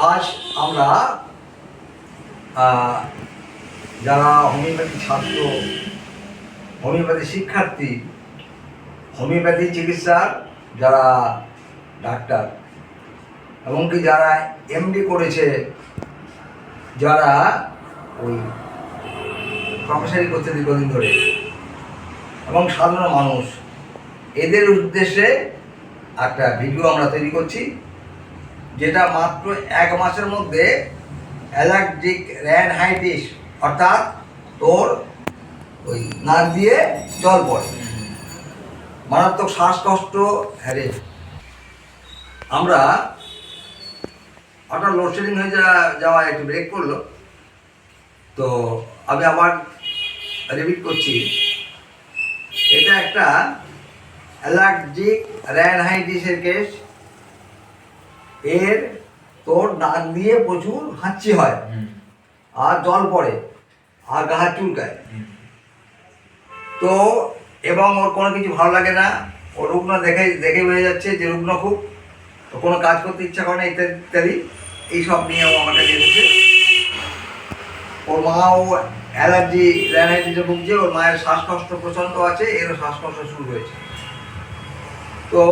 আজ আমরা যারা হোমিওপ্যাথি ছাত্র, হোমিওপ্যাথি শিক্ষার্থী, হোমিওপ্যাথি চিকিৎসার যারা ডাক্তার, এমনকি যারা এমডি করেছে, যারা ওই প্রফেসারি করছে দীর্ঘদিন ধরে, এবং সাধারণ মানুষ, এদের উদ্দেশ্যে একটা ভিডিও আমরা তৈরি করছি, যেটা মাত্র 1 মাসের মধ্যে অ্যালার্জিক র্যানহাইটিস অর্থাৎ তোর ওই নাক দিয়ে জল পড়ে, মারাত্মক শ্বাসকষ্ট, হ্যারে আমরা হঠাৎ লোডশেডিং হয়ে যাওয়া একটু ব্রেক করলো, তো আমি আবার রিপিট করছি। এটা একটা অ্যালার্জিক র্যানহাইটিসের কেস। এর তোর নাক দিয়ে প্রচুর হাঁচি হয়, আর জল পড়ে, আর গা হাত চুলকায়, তো এবং ওর কোনো কিছু ভালো লাগে না, ওর রুগ্ন দেখে বোঝা যাচ্ছে যে রুগ্ন খুব, তো কোনো কাজ করতে ইচ্ছা করে না, ইত্যাদি ইত্যাদি এইসব নিয়ে ও আমার কাছে এসেছে। ওর মাও অ্যালার্জি র্যানহাইটিসে ভুগছে, ওর মায়ের শ্বাসকষ্ট প্রচণ্ড আছে, এরও শ্বাসকষ্ট শুরু হয়েছে। তো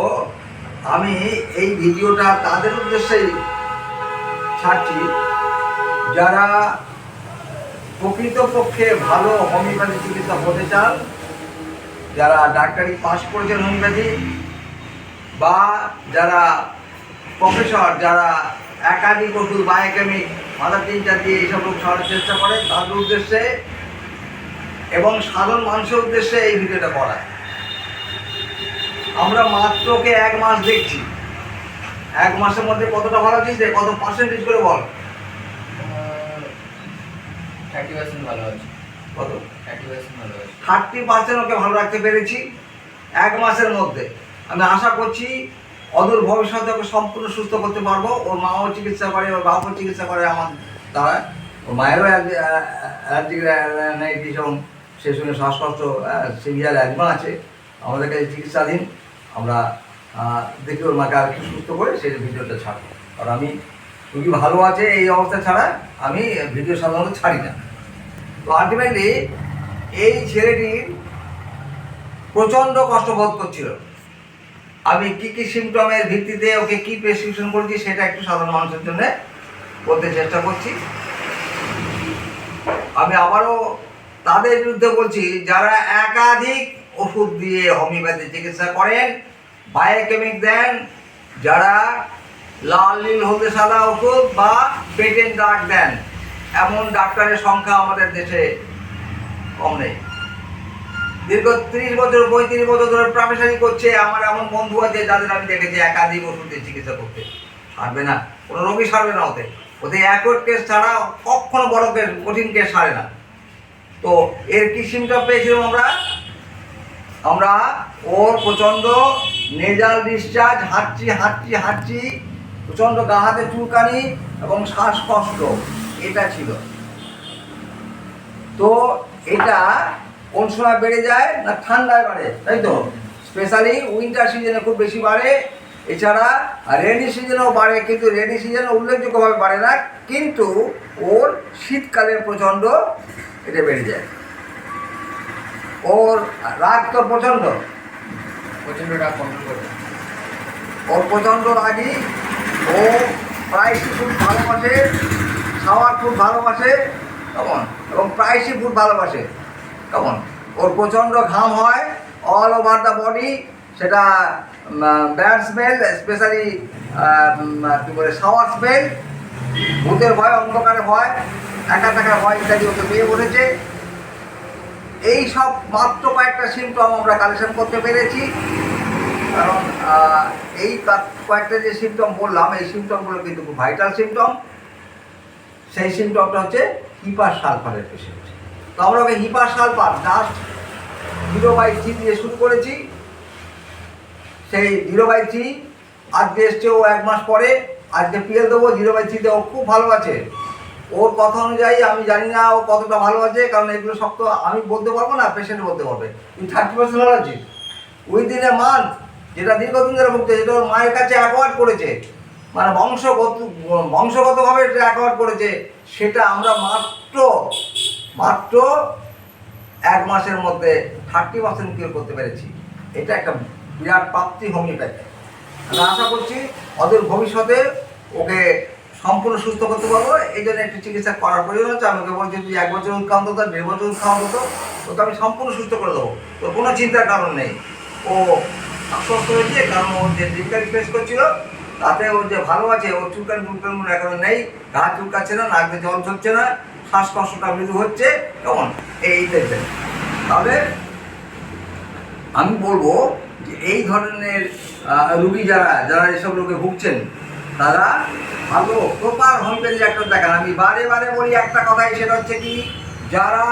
আমি এই ভিডিওটা তাদের উদ্দেশ্যেই ছাড়ছি যারা প্রকৃতপক্ষে ভালো হোমিওপ্যাথি চিকিৎসা হতে চান, যারা ডাক্তারি পাস করেছেন হোমিওপ্যাথি, বা যারা প্রফেসর, যারা একাধিক ওষুধ বায়োকেমিক মাদার টিনচার দিয়ে এইসব রোগ সারানোর চেষ্টা করে, তাদের উদ্দেশ্যে এবং সাধারণ মানুষের উদ্দেশ্যে এই ভিডিওটা করা। আমরা মাত্রকে 1 মাস দেখছি, 1 মাসের মধ্যে কতটা ভালো হচ্ছে, কত পার্সেন্টেজ করে বল? 30% ভালো আছে। কত? 30% ভালো আছে। 30% ওকে ভালো রাখতে পেরেছি 1 মাসের মধ্যে। আমি আশা করছি অদূর ভবিষ্যতে ওকে সম্পূর্ণ সুস্থ করতে পারবো। ওর মাও চিকিৎসা করে, ওর বাবাও চিকিৎসা করে আমার দ্বারা। ওর মায়েরও অ্যালার্জিক র্যানাইটিস এবং সেই সঙ্গে শ্বাসকষ্ট, সিভিয়ার অ্যাজমা আছে, আমাদের কাছে চিকিৎসাধীন। আমরা দেখি ওর মাকে আর একটু সুস্থ করে সেই ভিডিওটা ছাড়বো। আর আমি রুগী ভালো আছে এই অবস্থা ছাড়া আমি ভিডিও সাধারণত ছাড়ি না। তো আলটিমেটলি এই ছেলেটির প্রচণ্ড কষ্টবোধ করছিল। আমি কী কী সিমটমের ভিত্তিতে ওকে কী প্রেসক্রিপশন করেছি সেটা একটু সাধারণ মানুষের জন্য বলতে চেষ্টা করছি। আমি আবারও তাদের বিরুদ্ধে বলছি যারা একাধিক ওষুধ দিয়ে হোমিওপ্যাথি চিকিৎসা করেন, বায়োকেমিক দেন, যারা লাল নীল হলদে সাদা ওষুধ বা পেটেন্ট দাগ দেন, এমন ডাক্তারের সংখ্যা আমাদের দেশে কম নেই। দীর্ঘ 30 বছর 35 বছর ধরে প্রফেশনালি করছে। আমার এমন বন্ধু আছে যাদের আমি দেখেছি একাধিক ওষুধ দিয়ে চিকিৎসা করতে, সারবে না, কোনো রোগী সারবে না ওতে অ্যাকোর্ড কেস ছাড়া কখনো বড় কেস, কঠিন কেস সারে না। তো এর কি সিমটম পেয়েছিলাম আমরা ওর প্রচণ্ড নেজাল ডিসচার্জ, হাঁচি, প্রচণ্ড গা হাতে চুলকানি এবং শ্বাসকষ্ট, এটা ছিল। তো এটা কোন সময় বেড়ে যায় না ঠান্ডায় বাড়ে, তাই তো? স্পেশালি উইন্টার সিজনে খুব বেশি বাড়ে, এছাড়া রেনি সিজনেও বাড়ে, কিন্তু রেনি সিজনে উল্লেখযোগ্যভাবে বাড়ে না, কিন্তু ওর শীতকালে প্রচণ্ড এটা বেড়ে যায়। ওর রাগ তো প্রচণ্ড রাগ কন্ট্রোল করে, ওর প্রচণ্ড রাগী। ও প্রায়শই খুব ভালোবাসে, খাওয়ার খুব ভালোবাসে, কেমন, এবং প্রায়শই খুব ভালোবাসে, কেমন। ওর প্রচণ্ড ঘাম হয় অল ওভার দ্য বডি, সেটা ব্যাড স্মেল, স্পেশালি কী বলে শাওয়ার স্মেল, ভূতের ভয়, অন্ধকারে ভয়, একা থাকা ভয় ইত্যাদি ওকে পেয়ে বসেছে। এই সব মাত্র কয়েকটা সিমটম আমরা কালেকশন করতে পেরেছি, কারণ এই কয়েকটা যে সিমটম বললাম, এই সিমটমগুলো কিন্তু খুব ভাইটাল সিমটম। সেই সিমটমটা হচ্ছে হিপার সালফারের পেশেন্ট। তো আমরা ওকে হিপার সালফার জাস্ট 0/3 দিয়ে শুরু করেছি। সেই 0/3 আজকে এসছে ও 1 মাস পরে, আজকে পিএল দেবো 0/3 ও খুব ভালো আছে। ওর কথা অনুযায়ী আমি জানি না ও কতটা ভালো আছে, কারণ এগুলো সব তো আমি বলতে পারবো না, পেশেন্ট বলতে পারবে। তুই 30% ভালো আছিস উইদিন এ মান্থ, যেটা দীর্ঘদিন ধরে ভুগতে, যেটা ওর মায়ের কাছে অ্যাভয়েড করেছে, মানে বংশগতভাবে এটা অ্যাকোয়ার করেছে, সেটা আমরা মাত্র 1 মাসের মধ্যে 30% কিওর করতে পেরেছি। এটা একটা বিরাট প্রাপ্তি হোমিওপ্যাথি। আমি আশা করছি অদূর ভবিষ্যতে ওকে সম্পূর্ণ সুস্থ করতে পারবো। এই জন্য একটু চিকিৎসা করার প্রয়োজন হচ্ছে। আমি ওকে বলছি তুই 1 বছর উৎখান্ত হতো, 1.5 বছর উৎখান্ত হতো, তোকে আমি সম্পূর্ণ সুস্থ করে দেবো, তোর কোনো চিন্তার কারণ নেই। ও আশ্বস্ত হয়েছে, কারণ ও যে ডিফিকাল্টি ফেস করছিল তাতে ও যে ভালো আছে, ওর চুলকান এখন নেই, গা চুলকাচ্ছে না, নাক দিয়ে জল ঝরছে না, শ্বাসকষ্টটা মৃদু হচ্ছে, কেমন এই টাইপের। তাহলে আমি বলবো যে এই ধরনের রুগী যারা এসব রোগে ভুগছেন তারা ভালো প্রপার হোমিওপ্যাথি ডাক্তার দেখান। আমি বারে বারে বলি একটা কথাই, সেটা হচ্ছে কি, যারা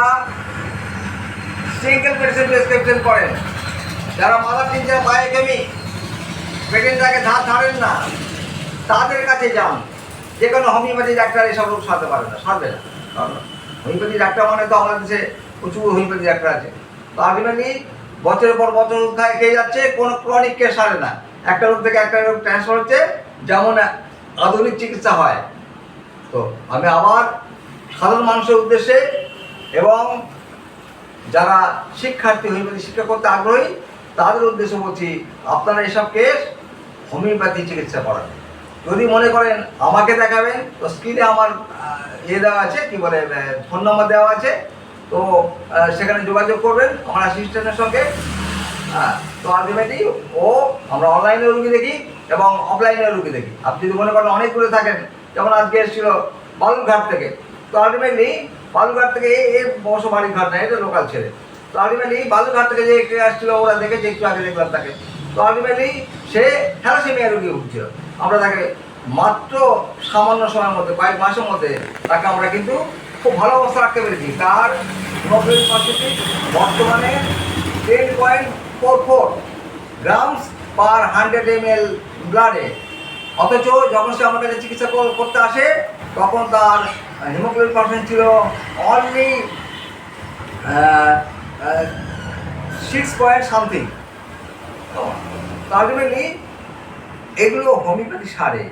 সিঙ্গেল মেডিসিন প্রেসক্রিপশন করেন, যারা মাথা তিনটা বায়োকেমি পেটেন্টটাকে ধারেন না, তাদের কাছে যান। যে কোনো হোমিওপ্যাথি ডাক্তার এসব রোগ সারতে পারে না, সারবে না। কারণ হোমিওপ্যাথি ডাক্তার মানে তো আমাদের দেশে প্রচুর হোমিওপ্যাথি ডাক্তার আছে, তো আলটিমেটলি বছরের পর বছর খেয়ে যাচ্ছে, কোনো ক্রনিক কেস সারে না, একটা রোগ থেকে একটা রোগ ট্রান্সফার হচ্ছে, যেমন আধুনিক চিকিৎসা হয়। তো আমি আবার সাধারণ মানুষের উদ্দেশ্যে এবং যারা শিক্ষার্থী হোমিওপ্যাথি শিক্ষা করতে আগ্রহী তাদের উদ্দেশ্যে বলছি, আপনারা এসব কেস হোমিওপ্যাথি চিকিৎসা করান। যদি মনে করেন আমাকে দেখাবেন, তো স্ক্রিনে আমার দেওয়া আছে, কি বলে, ফোন নম্বর দেওয়া আছে, তো সেখানে যোগাযোগ করবেন আমার অ্যাসিস্ট্যান্টের সঙ্গে। তো আলটিমেটলি আমরা অনলাইনে রুগী দেখি এবং অফলাইনে রুগী দেখি। আপনি যদি মনে করেন অনেক দূরে থাকেন, যেমন আজকে এসেছিল বালুরঘাট থেকে, তো আলটিমেটলি বালুরঘাট থেকে এই বর্ষ বাড়ির ঘাট না, এটা লোকাল ছেলে, তো আলটিমেটলি বালুরঘাট থেকে যে আসছিলো, ওরা দেখেছে, একটু আগে দেখলাম তাকে, তো আলটিমেটলি সে থ্যালাসেমিয়া রুগী ভুগছিল। আমরা তাকে মাত্র সামান্য সময়ের মধ্যে, কয়েক মাসের মধ্যে তাকে আমরা কিন্তু খুব ভালো অবস্থা রাখতে পেরেছি। তার হিমোগ্লোবিন পার্সেন্টেজ বর্তমানে 10.44 গ্রামস পার 100 ml ব্লাডে। অথচ যখন সে আমার কাছে চিকিৎসা করতে আসে, তখন তার হিমোগ্লোবিন পার্সেন্ট ছিল অনলি 6 something। আলটিমেটলি এগুলো হোমিওপ্যাথি সারে,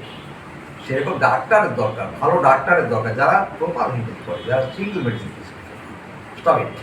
সেরকম ডাক্তারের দরকার, ভালো ডাক্তারের দরকার, যারা প্রপার হোমিওপ্যাথি করে, যারা সিঙ্গল মেডিসিন। Stop it.